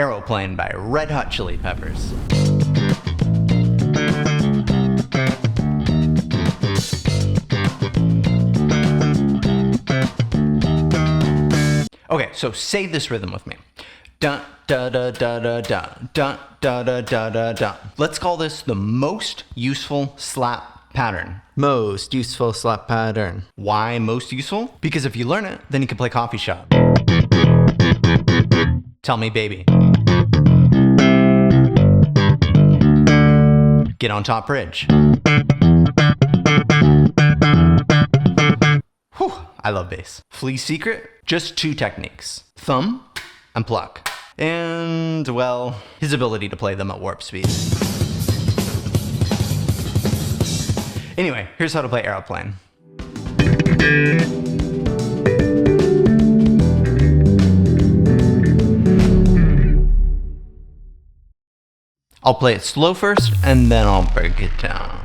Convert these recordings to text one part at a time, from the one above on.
Aeroplane by Red Hot Chili Peppers. Okay, so say this rhythm with me. Dun da da da da da dun da da da da da. Let's call this the most useful slap pattern. Most useful slap pattern. Why most useful? Because if you learn it, then you can play coffee shop. Tell me, baby. Get on top bridge. Whew, I love bass. Flea secret, just two techniques. Thumb and pluck. And, well, his ability to play them at warp speed. Anyway, here's how to play Aeroplane. I'll play it slow first, and then I'll break it down.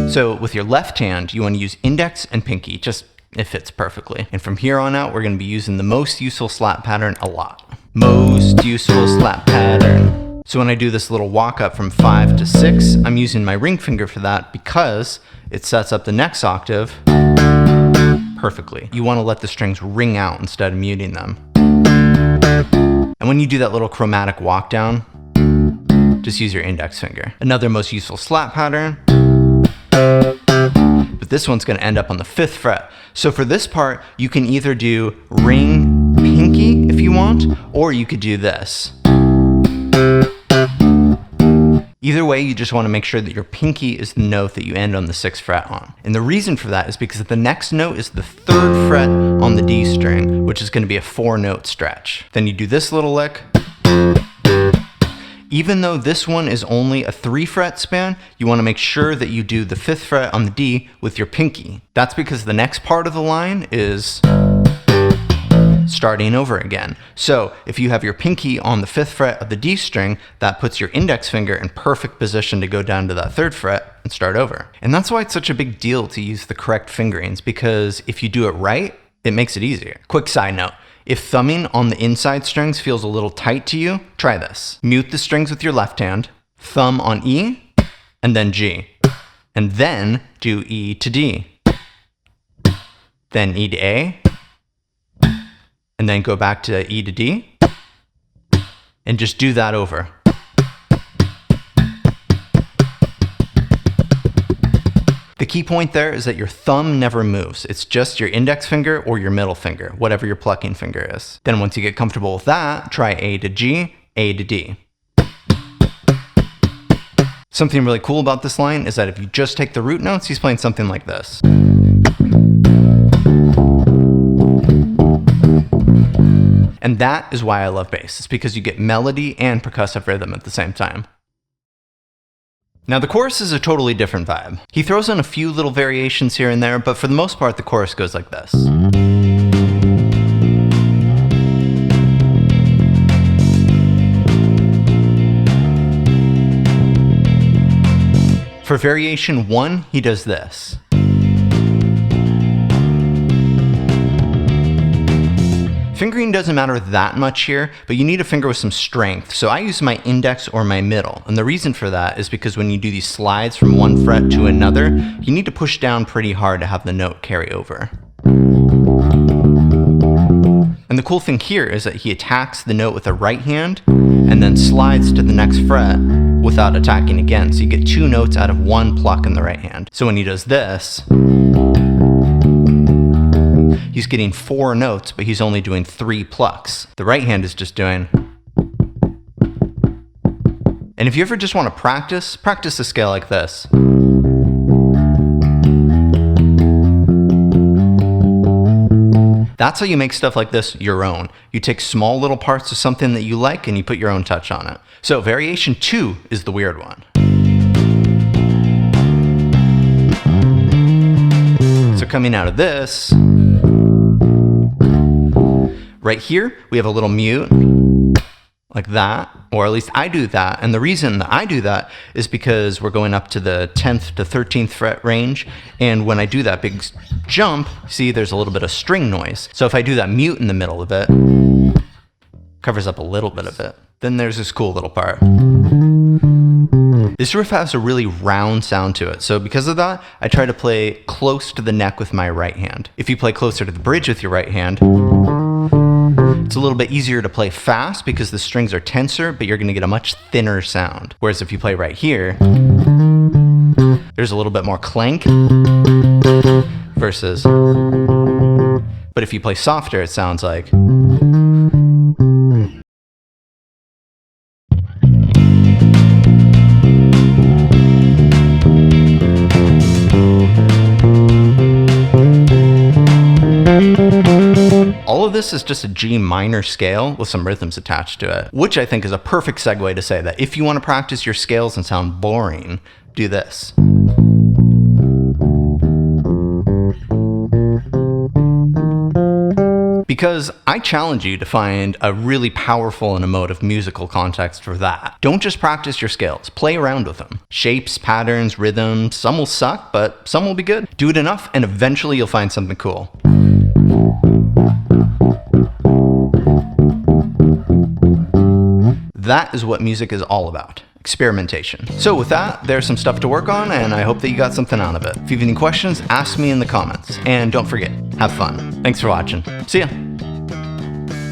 So with your left hand, you want to use index and pinky, just it fits perfectly. And from here on out, we're going to be using the most useful slap pattern a lot. Most useful slap pattern. So when I do this little walk up from 5 to 6, I'm using my ring finger for that because it sets up the next octave perfectly. You want to let the strings ring out instead of muting them. And when you do that little chromatic walk down, just use your index finger. Another most useful slap pattern. But this one's going to end up on the 5th fret. So for this part, you can either do ring pinky if you want, or you could do this. Either way, you just want to make sure that your pinky is the note that you end on the 6th fret on. And the reason for that is because the next note is the 3rd fret on the D string, which is going to be a 4-note stretch. Then you do this little lick. Even though this one is only a 3-fret span, you want to make sure that you do the 5th fret on the D with your pinky. That's because the next part of the line is starting over again. So if you have your pinky on the 5th fret of the D string, that puts your index finger in perfect position to go down to that 3rd fret and start over. And that's why it's such a big deal to use the correct fingerings, because if you do it right, it makes it easier. Quick side note. If thumbing on the inside strings feels a little tight to you, try this. Mute the strings with your left hand, thumb on E, and then G. And then do E to D. Then E to A. And then go back to E to D. And just do that over. The key point there is that your thumb never moves. It's just your index finger or your middle finger, whatever your plucking finger is. Then once you get comfortable with that, try A to G, A to D. Something really cool about this line is that if you just take the root notes, he's playing something like this. And that is why I love bass. It's because you get melody and percussive rhythm at the same time. Now the chorus is a totally different vibe. He throws in a few little variations here and there, but for the most part the chorus goes like this. For variation 1, he does this. Fingering doesn't matter that much here, but you need a finger with some strength. So I use my index or my middle. And the reason for that is because when you do these slides from one fret to another, you need to push down pretty hard to have the note carry over. And the cool thing here is that he attacks the note with the right hand and then slides to the next fret without attacking again. So you get 2 notes out of 1 pluck in the right hand. So when he does this, he's getting 4 notes, but he's only doing 3 plucks. The right hand is just doing. And if you ever just want to practice a scale like this. That's how you make stuff like this your own. You take small little parts of something that you like and you put your own touch on it. So variation 2 is the weird one. So coming out of this, Right here, we have a little mute, like that, or at least I do that. And the reason that I do that is because we're going up to the 10th to 13th fret range. And when I do that big jump, see, there's a little bit of string noise. So if I do that mute in the middle of it, covers up a little bit of it. Then there's this cool little part. This riff has a really round sound to it. So because of that, I try to play close to the neck with my right hand. If you play closer to the bridge with your right hand, it's a little bit easier to play fast because the strings are tenser, but you're gonna get a much thinner sound. Whereas if you play right here, there's a little bit more clank versus, but if you play softer, it sounds like. All of this is just a G minor scale with some rhythms attached to it, which I think is a perfect segue to say that if you want to practice your scales and sound boring, do this. Because I challenge you to find a really powerful and emotive musical context for that. Don't just practice your scales, play around with them. Shapes, patterns, rhythms, some will suck, but some will be good. Do it enough and eventually you'll find something cool. That is what music is all about. Experimentation. So with that, there's some stuff to work on, and I hope that you got something out of it. If you have any questions, ask me in the comments. And don't forget, have fun. Thanks for watching. See ya.